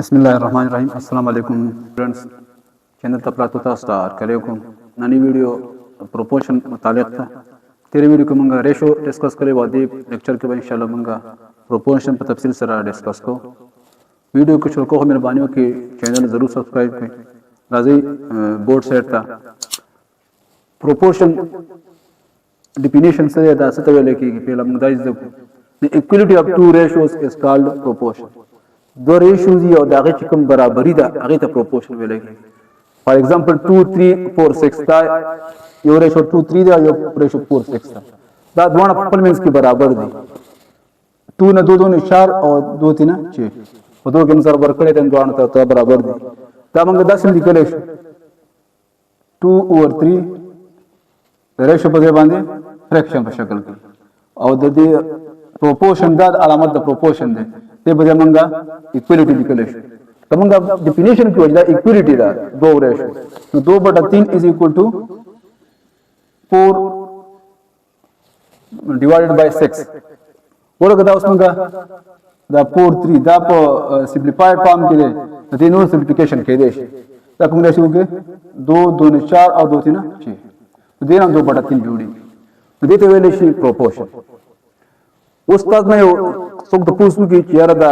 बिस्मिल्लाहिर्रहमानिर्रहीम अस्सलाम वालेकुम फ्रेंड्स चैनल तपलातुता स्टार कलेकुम ननी वीडियो प्रोपोर्शन मुतालिक था तेरे वीडियो को मंगा रेशो डिस्कस करे वादी लेक्चर के बाद इंशाल्लाह मंगा प्रोपोर्शन पर तफसील से डिस्कस को वीडियो को शुरू को मेहरबानी की चैनल ज़रूर सब्सक्राइब करें राजी बोर्ड सेट था प्रोपोर्शन डिफिनेशन से दासत वेले की पहला मुदाइज the equality of two ratios is called proportion. दो ratios ही और दागे चिकम बराबरी दा आगे ता proportion वेलेगी. For example 2 3 4 6 ता यो ratio 2 3 दा यो ratio 4 6 ता. दा दोनों अपन में इसकी बराबर दी. 2 ना 2 2 4 और 2 3 6. और दो के अनुसार वर्क करे तो दोनों ता बराबर दी. दा मंगे 10 निकले 2 over 3 ratio पर बांधे फ्रैक्शन पर शक्ल की. और दे proportion that alamat the proportion de te bade manga equality declaration तो मंगा definition की वजह equality दा दो ratio तो 2/3 is equal to 4 divided by 6 और कदा उसमें का दा 4 3 दा simplified form के दे तीनों simplification के दे तक हम रेशियो के 2 2 ने 4 और 2 3 6 तो देना 2/3 जोड़ी तो देते हुए लेशी proportion उस तक में सुख पूछूं कि यार दा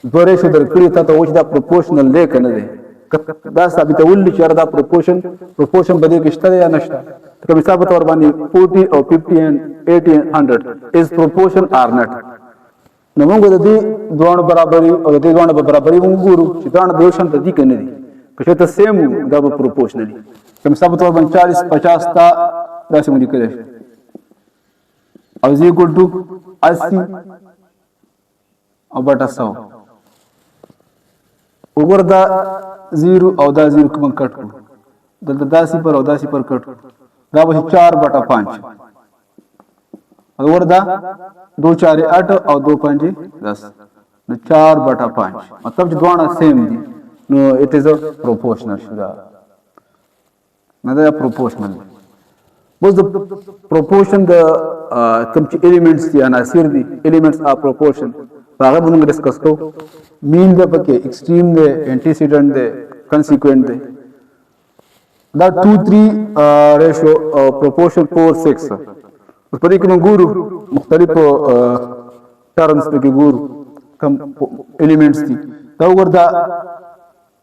दोरे से दर करी था तो वो चीज़ प्रोपोर्शनल ले करने दे दा साबित उल्ली यार दा प्रोपोर्शन बदे किस्ता या नष्टा तो कभी साबित और बानी 40 और 50 and 80 and 100 is proportion or not NaMo को दी दोनों बराबरी और दी दोनों बराबरी वो गुरु चित्रान देवशन तो दी करने दी कुछ तो सेम दा प्रोपोर्शनली कभी साबित और बन 40 50 ता वैसे मुझे करे is equal to 80 और बटा 100 ऊपर दा 0 और दा 0 को मैं कट करूँ दल दासी पर और दासी पर कट दा वही 4/5 ऊपर दा 2 4 8 और 2 5 10 4/5 मतलब जो दोनों सेम दी no it is a proportional शुदा मतलब proportional was the proportion the come elements the anasir the elements are proportion बागा बुनंग डिस्कस को mean the पके extreme the antecedent the consequent the that 2 3 ratio proportion 4 6 उस पर एक गुरु मुख्तलिफ terms पे के गुरु कम elements थी तो अगर दा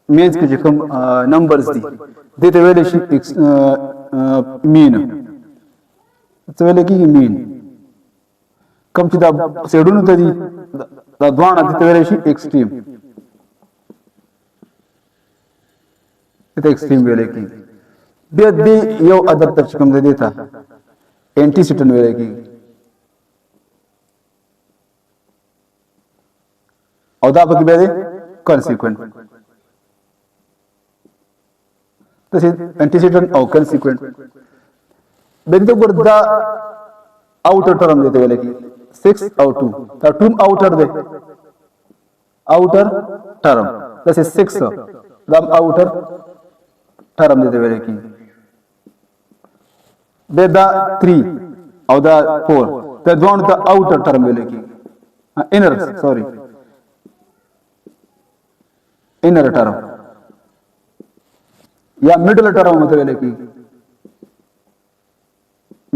मेज के जो कम numbers थी देते वेले mean तो वेले की मीन कम चिदा सेडुन तरी दा द्वाना दिते वेले शी एक्सट्रीम इते एक्सट्रीम वेले की दे यो अदर तक कम दे देता एंटीसीडेंट वेले की और दा पकी बेदे कॉन्सिक्वेंट तो एंटीसीडेंट और कॉन्सिक्वेंट बेंदो गुर्दा आउटर टर्म देते वाले की 6 और 2 the term outer they outer term जैसे 6 द आउटर टर्म देते वाले की बेदा 3 और द 4 द दोनों द आउटर टर्म वाले की इनर सॉरी इनर टर्म या मिडिल टर्म मतलब वाले की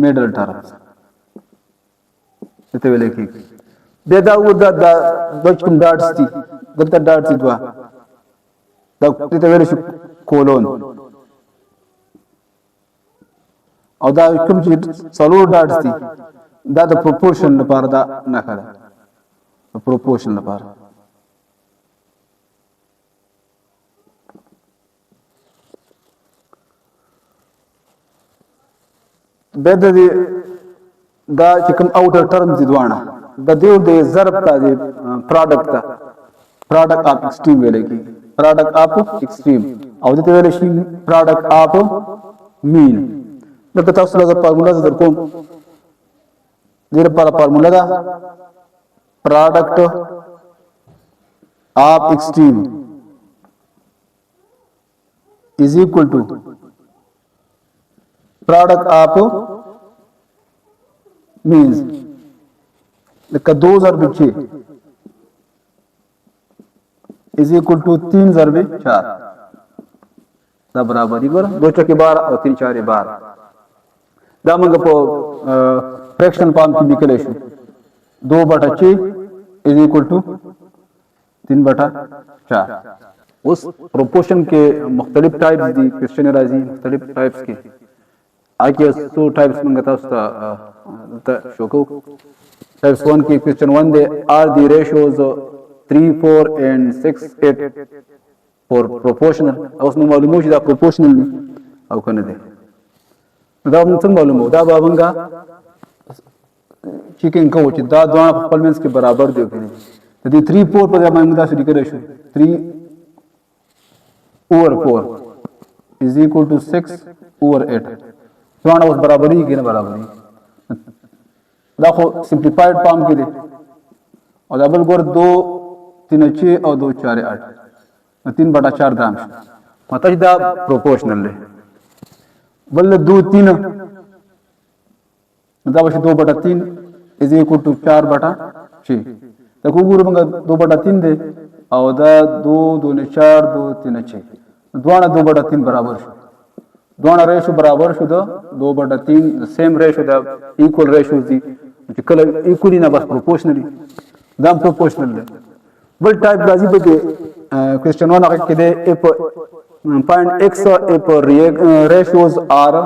middle terms इते वेले की बेदा उदा दा बचकम डाट्स थी गलत डाट्स थी द्वा दा इते वेले शु कोलोन और दा कम जी सलो डाट्स थी दा द प्रोपोर्शन न पार दा ना करा प्रोपोर्शन न पार बेद दी दा चिकम आउटर टर्म्स दिवाना दा देव दे ज़रब ता दे प्रोडक्ट ऑफ एक्सट्रीम वेले की प्रोडक्ट ऑफ एक्सट्रीम और देते वेले शी प्रोडक्ट ऑफ मीन दा तफसील दा फार्मूला ज़र को देर पर फार्मूला दा product of extreme is equal to product of means like those are which is equal to 3 ضرب 4 دا برابر ګور 2 چکه 12 او 3 4 12 دا موږ په فریکشن فارم کې لیکلی شو 2/6 از اکول ټو 3/4 اوس پروپورشن کې مختلف ټایپس دي کوېسچن راځي مختلف ټایپس کې آکه سو ټایپس موږ تاسو ته شو کو ټایپس 1 کې کوېسچن 1 دی آر دی ریشیوز 3 4 and 6 8 for proportional اوس نو معلومه شي دا proportional دي او کنه دي دا موږ څنګه معلومه دا به موږ چیکینګ کوو چې دا دوه خپل منځ کې برابر دي کنه د دې 3 4 په ځای موږ دا څه لیکل شو 3 over 4 is equal to 6 over 8 دوه اوس برابرۍ کې نه برابرۍ دا خو simplified فارم کې دي او دا بل ګور 2 3 6 او 2 4 8 3/4 دا مطلب دا پروپورشنل دی بل 2 3 دا به 2/3 is equal to 4/6 دا وګورئ موږ 2/3 دی او دا 2 2 4 2 3 6 دوه 2/3 برابر شو دوه ریشو برابر شو دا 2/3 سیم ریشو دا ایکوال ریشوز دي چې کله ایکولی نه بس پروپورشنلی دا پروپورشنل دی بل ټایپ راځي به کې question 1 هغه کې دی if find x if ratios are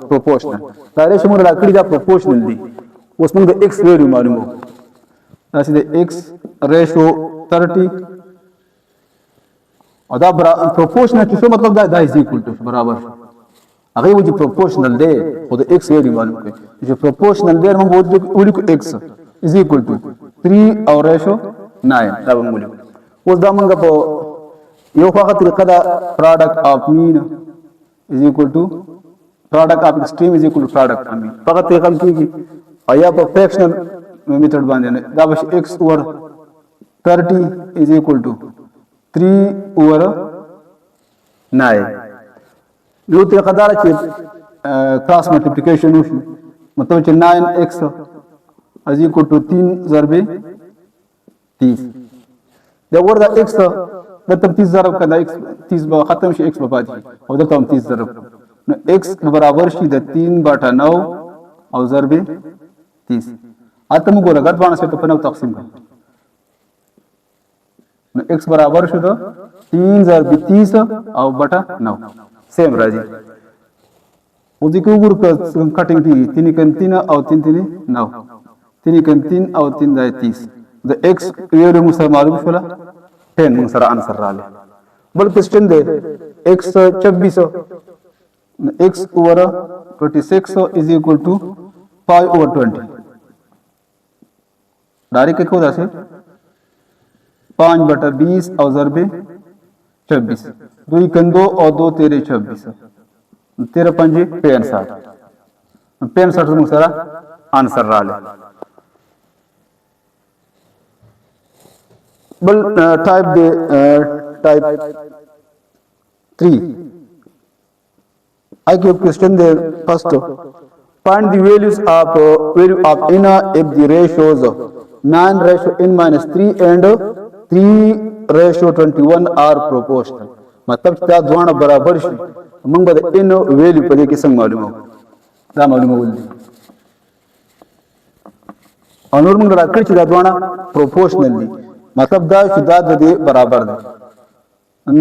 proportional دا ریشو موږ راکړي دا proportional دي اوس موږ د x ویلیو معلومو دا چې د x ratio 30 او دا proportional چې څه مطلب دا is equal to برابر هغه وجه proportional دی او د x ویلیو معلوم کړي چې proportional دی موږ ولیکو x is equal to 3 او ratio 9 دا موږ ولیکو اوس دا موږ په یو هغه طریقه دا product of mean is equal to product of extreme is equal to product of mean فقط طریقه کیږي آیا په fractional method باندې دا به x over 30 is equal to 3 over 9 یو طریقه دا چې cross multiplication وشي مطلب چې 9x is equal to 3 ضرب 30 دا ورته x د 30 ضرب کړه x 30 به ختم شي x به پاتې او دلته هم 30 ضرب نو x برابر شي د 3/9 او ضرب 30 اته موږ ورغت باندې څه په نو تقسیم کړو نو x برابر شو د 3 ضرب 30 او بټا 9 سیم راځي او دې کو ګور کټینګ کی 3 کن 3 او 3 3 9 3 کن 3 او 3 د 30 د x ویلو موږ سره معلوم شولا 10 موږ سره انسر رااله بل کوېسچن دی x 26 x over 26 is equal to 5 over 20 डायरेक्ट को दासे 5/20 और ضرب 26 2 कन 2 और 2 13 26 13 5 65 65 موږ سره انسر رااله बल टाइप दे टाइप 3 I give question there first find the values of value of n if the ratios 9 ratio n minus 3 and 3 ratio 21 are proportional मतलब دا دوه برابر شي موږ به n value په دې کې څنګه معلومو دا معلومه ولدي انور موږ راکړی چې دا دوه proportional دي मतलब دا چې دا د دې برابر دی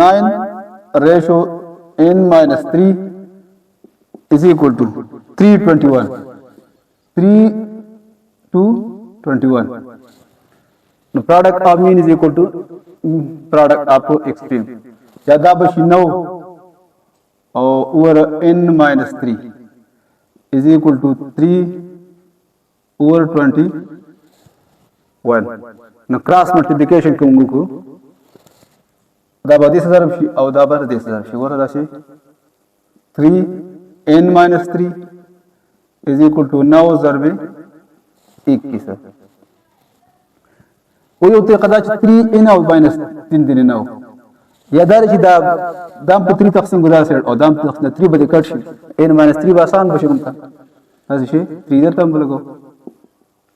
9 ratio n minus 3 is equal to 321 3 to 21 no product of mean is equal to product of extreme या da बशी 9 over n minus 3 is equal to 3 over 21 نو کراس ملټیپلیکیشن کوم کو دا به 10000 شي او دا به 10000 شي ورته راشي 3 n minus 3 is equal to 9 ضرب 21 او یو ته قدا 3 n او minus 3 دي 9 یا دا چې دا په 3 تقسیم ګذار سره او دا په 3 به کټ شي n minus 3 به آسان بشي مونږ تاسو شي 3 ته هم لګو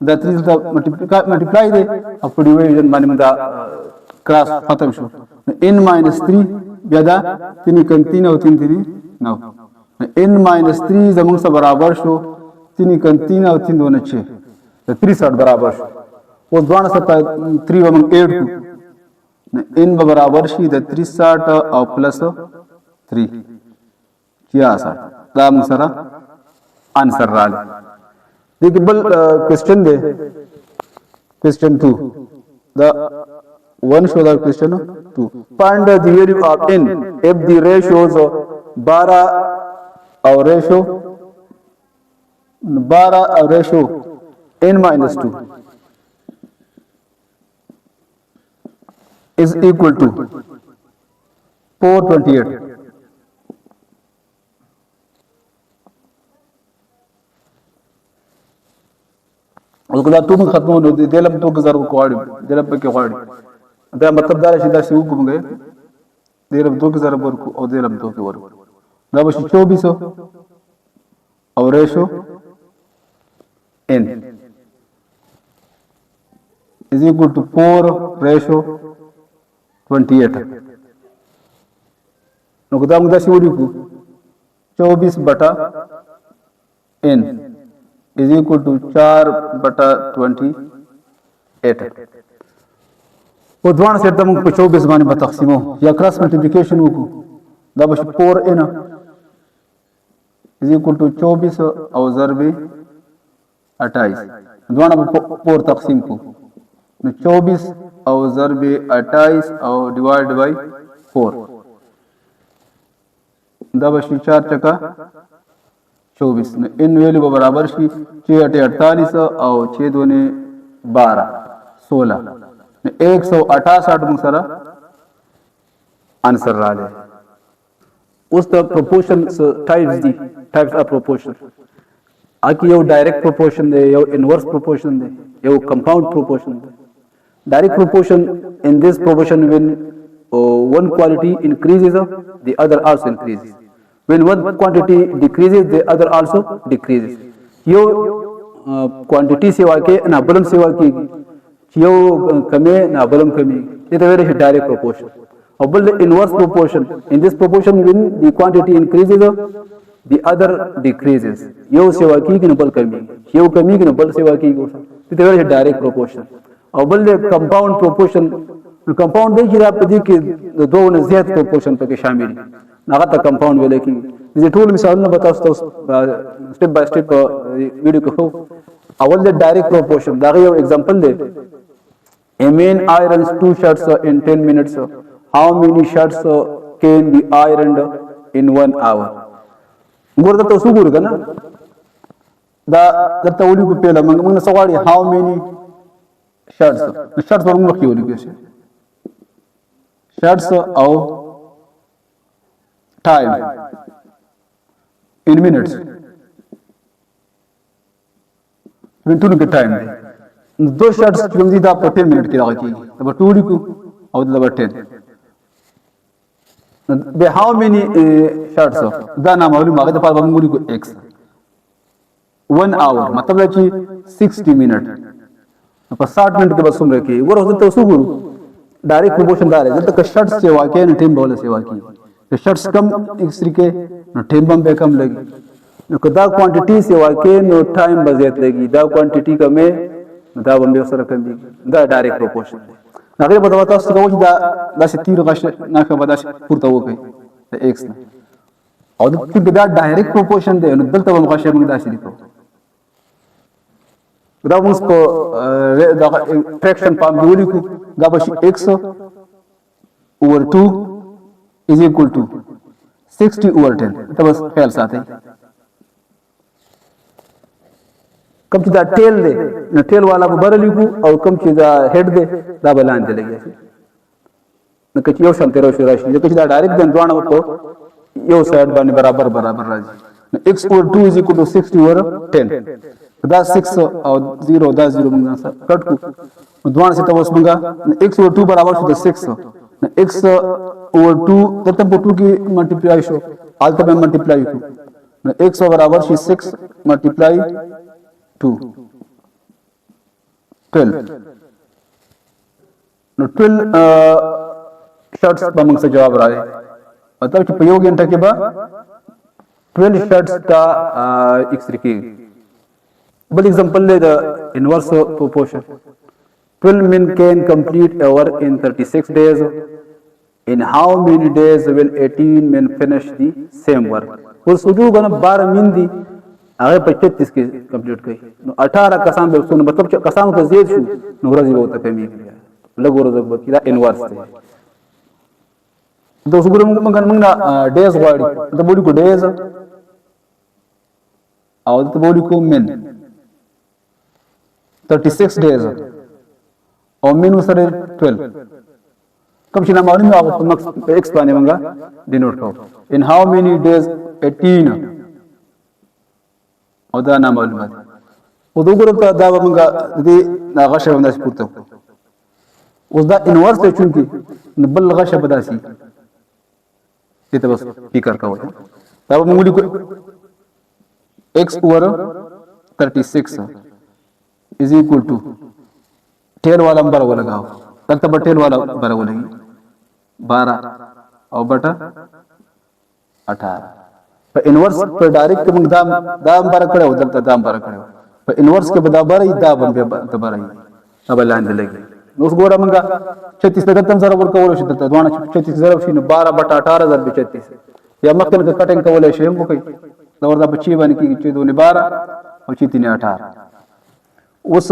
دا 3 ته ملټیپلای دی او په ډیویژن باندې دا क्रॉस खत्म show n minus 3 बया दा 3 कन 3 और 3 3 9 n minus 3 जमुन से बराबर शो 3 कन 3 और 3 2 6 तो 63 बराबर शो वो द्वान से 3 वमन 8 को n बराबर शी द 63 और प्लस 3 क्या सा दा मुसरा आंसर राले देखिए बल क्वेश्चन दे क्वेश्चन 2 the one show the question 2 find the value of n if the ratios 12 और ratio 12 और ratio n minus 2 is equal to 428 उसको तुम खत्म होने दिलम तो गुजार को आड़ी दिलम पे के आड़ी दा मतलब दार सीधा से हुकुम गए दिलम तो गुजार पर को और दिलम तो के वर दा बस 2400 और ratio n is equal to 4 ratio 28 नुकदा मुदा सिवड़ी को 24 बटा n is equal to 4 बटा 28 वो द्वान से तम को 24 माने बतक़सीमो या क्रॉस मल्टीप्लिकेशन को दा बस 4n is equal to 24 और ज़रब 28 द्वान अब 4 तक़सीम को 24 और ज़रब 28 और डिवाइड बाय 4 दा बस 4 चका 24 इन वैल्यू बराबर शी 6 8 48 और 6 दूने 12 16 168 मुसरा आंसर राले उस the proportion types of proportion आकी यो डायरेक्ट प्रोपोर्शन दे यो इनवर्स प्रोपोर्शन दे यो कंपाउंड प्रोपोर्शन दे direct proportion in this proportion when one quality increases the other also increases when one quantity decreases the other also decreases यो क्वांटिटी सेवा के ना बलम सेवा की यो कमे ना बलम कमी ये तो वेरी डायरेक्ट प्रोपोर्शन और बल inverse proportion in this proportion when the quantity increases the other decreases यो सेवा की कि बल कमी यो कमी कि बल सेवा की ये तो वेरी डायरेक्ट प्रोपोर्शन और बल कंपाउंड प्रोपोर्शन कंपाउंड देखिए आप देखिए दो ने ज्यादा प्रोपोर्शन पे शामिल नागत कंपाउंड वेले की ये टूल मिसाल ना बताओ तो स्टेप बाय स्टेप वीडियो को अवल द डायरेक्ट प्रोपोर्शन दागे एग्जांपल दे a man irons 2 shirts in 10 minutes how many shirts can be ironed in 1 hour गोर तो सुगुर का ना दा तवली को पहला मंग सवारी how many shirts पर मंग की होली कैसे shirts और time in minutes मिनटों के टाइम दो शर्ट्स चुंगी दा 10 मिनट की लगी तब टूडी को और तब 10 बे हाउ मेनी शर्ट्स दा नाम मालूम आगे तो पर बंगुरी को x 1 आवर मतलब है कि 60 मिनट पर 60 मिनट के बाद सुन रखे वो होते तो सुगुरु डायरेक्ट प्रोपोर्शन दार है जब तक शर्ट्स सेवा के न टीम बोले सेवा की तो शर्ट्स कम इस तरीके न टीम बम पे कम लगी न कदा क्वांटिटी सेवा के नो टाइम बजेत लगी दा क्वांटिटी कम है दा बम बेसर कम दी दा डायरेक्ट प्रोपोर्शन नागे बताता तो वो दा से तीर गाश ना के बदा पुरता हो गई तो x ना और कि दा डायरेक्ट प्रोपोर्शन दे न दलता बम गाश में दा से लिखो दा उसको फ्रैक्शन पाम दूरी को दा बस x over 2 is equal to 60 over 10 तो बस फेल साथ है कम चीज़ टेल दे न टेल वाला को बरली को और कम चीज़ हेड दे दा बलान दे लगे न कच्ची यो शांति रोशनी राशि जो कच्ची डायरेक्ट दें द्वारा को यो साइड बानी बराबर बराबर राजी न x over 2 is equal to 60 over 10 दा 6 और 0 दा 0 मंगा सा कट को द्वारा से तो बस मंगा x over 2 बराबर से 6 न x over 2 तब 2 की मल्टीप्लाई शो आल तब मल्टीप्लाई को न x बराबर से 6 मल्टीप्लाई 2 12 نو 12 شرطس به موږ څه جواب راځي مطلب چې په یو غنټه کې به 12 شرطس کا ایکسری کې بل एग्जांपल ले the inverse proportion 12 men can complete a work in 36 days in how many days will 18 men finish the same work और सोचो गना 12 men दी هغه په 36 کې کمپلیټ کړي نو 18 کسان به څونه مطلب چې کسان ته زیات شو نو ورځي به ته کمی کړي لګ ورځ به کړه انورس دی د اوس ګورم موږ نه ډیز غواړي ته بوډي کو ډیز او ته بوډي کو من 36 days او من سره 12 کوم چې معلومه هغه په مکس ایکس باندې موږ ډینوټ کوو in how many days 18 او دا نه معلومه او دغه ته دا موږ دې غشه باندې پورته اوس دا انورس ته چونکی بل غشه بداسي دې ته بس فکر کوو دا موږ لیکو x over 36 is equal to tell वाला नंबर वो लगाओ तब तब टेल वाला नंबर वो लगी 12 और बटा 18 पर इनवर्स पर डायरेक्ट के दाम नंबर करे उधर दाम नंबर करे पर इनवर्स के बराबर ही दाम बराबर ही अब लाइन लगी उस गोरा मंगा 36 तक तम जरा वर्क ओलो शिदत दोना 36 जरा शी 12 बटा 18 जरा 36 या मकन का कटिंग का ओले शेम को कई दौरदा बच्ची बन की चे 12 और ची 18 उस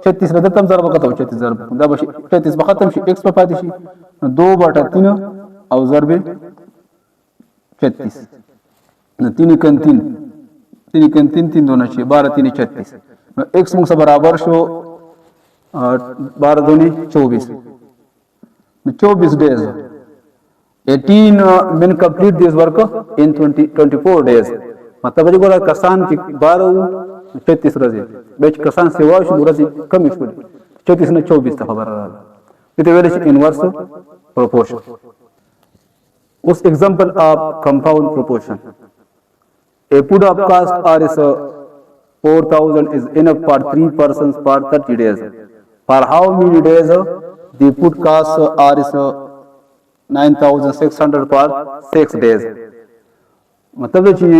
36 रदत तम जरा वक्त 36 जरा दा 36 बखतम शी x पे पाती शी 2 बटा 3 और जरबे 36 न 3 कन 3 दोना शी 12 3 36 x मुंग बराबर शो 12 दूनी 24 डेज 18 men complete this work in 24 days मतलब जो बोला कसान की 12 36 रजे बेच कसान सेवा शु रजे कम इसको 34 ने 24 तक खबर रहा इते वेले इनवर्स प्रोपोर्शन उस example of compound proportion a food of cost r is 4000 is enough for 3 persons for 30 days for how many days the food cost r is 9600 for 6 days मतलब जी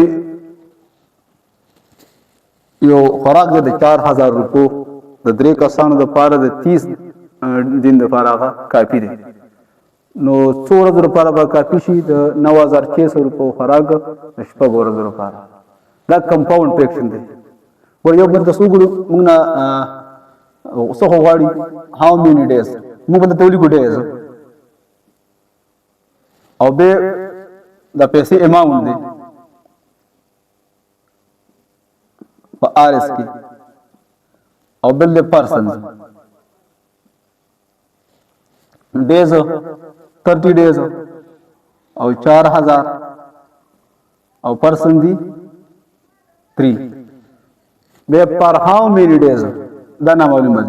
यो खुराक दे 4000 रुपये द द्रे कसानो द पार द 30 दिन द पारा का काफी दे नो 16000 रुपये का काफी शी द 9600 रुपये खुराक शप 2000 रुपये दा कंपाउंड पेक्शन दे और यो बंद सुगुरु मुना सो होवाड़ी हाउ मेनी डेज मु बंद तोली को डेज और बे द पैसे अमाउंट दे आरएस की और बिल पर्सन डेज 30 डेज और 4000 और पर्सन दी 3 बे पर हाउ मेनी डेज दाना मालूम है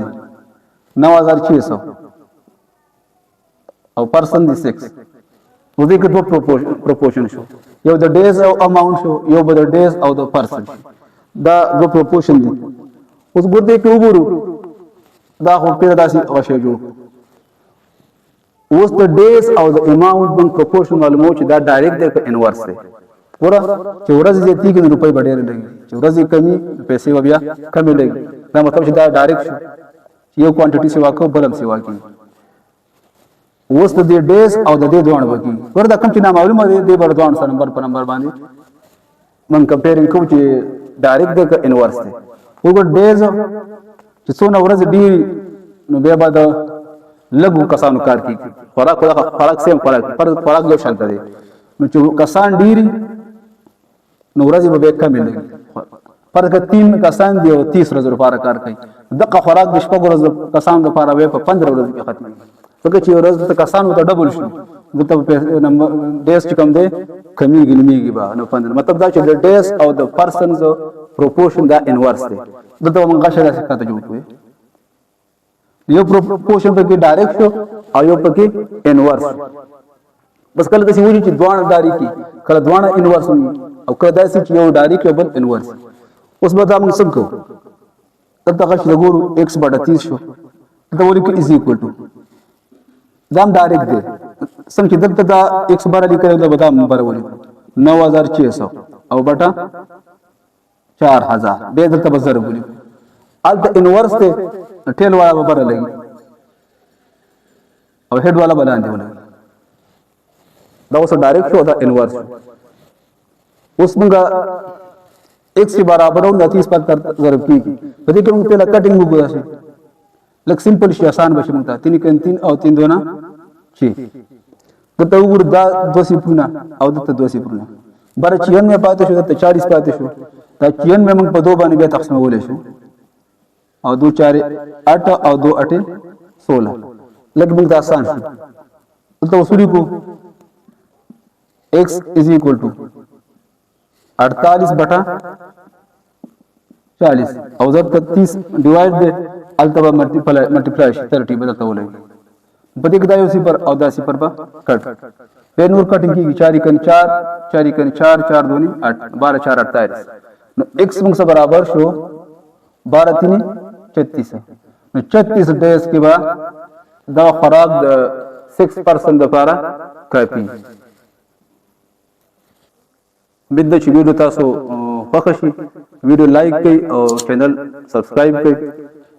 9600 और पर्सन दी 6 वो देख दो proportion show yo the days of amount show yo the days of the person दा दो प्रोपोर्शन दी उस गुर्दे के ऊपर दा हो पे दासी अवश्य जो उस the days of the amount बन प्रोपोर्शन मालूम हो दा डायरेक्ट दे इनवर्स है पूरा चौरस जे 3 रुपए बढ़े रहेंगे चौरस कमी पैसे वबिया कमी लेगी ना मतलब दा डायरेक्ट ये क्वांटिटी से वाको बलम से वाकी उस the days of the they दोण बकी पर दा कम चिना मालूम है दे बर दोण सा नंबर पर नंबर बांधी मन कंपेयरिंग को डायरेक्ट दे इनवर्स थे वो डेज जो सोना वरज डी नो बे बाद लगू कसान कार की फरक सेम फरक जो शांत दे नो जो कसान डीरी नो वरज बे कम मिलेगी पर का 3 कसान दियो 30 रोज रुपया कार कई दक फरक दिशको रोज कसान दो पारा वे 15 रोज के खत्म तो के रोज तो कसान तो डबल शु तो नंबर डेज कम दे कमी गिनमी की बा नो 15 मतलब दा the days of the person proportion da inverse थे तो हम गशा से कहते जो हुए ये proportion पे की डायरेक्ट शो आयो पे की इनवर्स बस कल तो सिवरी की द्वाण दारी की कल द्वाण इनवर्स में और कल दासी की यो दारी के बल इनवर्स उस बता हम सब को तब तक लगोर x/30 शो तो वो इज इक्वल टू दाम डायरेक्ट दे संख्या दत्त दा 112 लिखा है बता नंबर बोले 9600 और बटा 4000 बेदत्त बजर बोले al the inverse थे टेल वाला बरा लगी और हेड वाला बना दे बोले दाव डायरेक्ट होता इनवर्स उसमें एक से बराबर हो 30 पर जरब की बदी के पहला कटिंग बुक से लग सिंपल शी आसान बशी मुता 3 के 3 और 3 2 ना 6 तो उर दा 2 सी पुना और दत्त 2 सी पुना बार 96 में पाते शो दत्त 40 पाते शो ता 96 में मंग दो बाने बे तकसीम बोले शो और 2 4 8 और 2 8 16 लग मंग आसान शो तो उसूली को x इज इक्वल टू 48 बटा 40 और जब 30 डिवाइड दे अल्तबा मल्टीप्लाई 30 बदलता बोले बदे कदाई उसी पर और 10 पर कट फिर नूर कटिंग की 4 कन 4 4 2 8 12 4 48 x मंग से बराबर शो 12 3 36 36 डेज के बाद दवा खराब 6% दफारा काफी बिंद वीडियो तासो फखशी वीडियो लाइक कई और चैनल सब्सक्राइब कई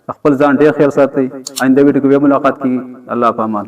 अखपल जान ढेर ख्याल साथी आइंदा वीडियो को मुलाकात की अल्लाह पामान।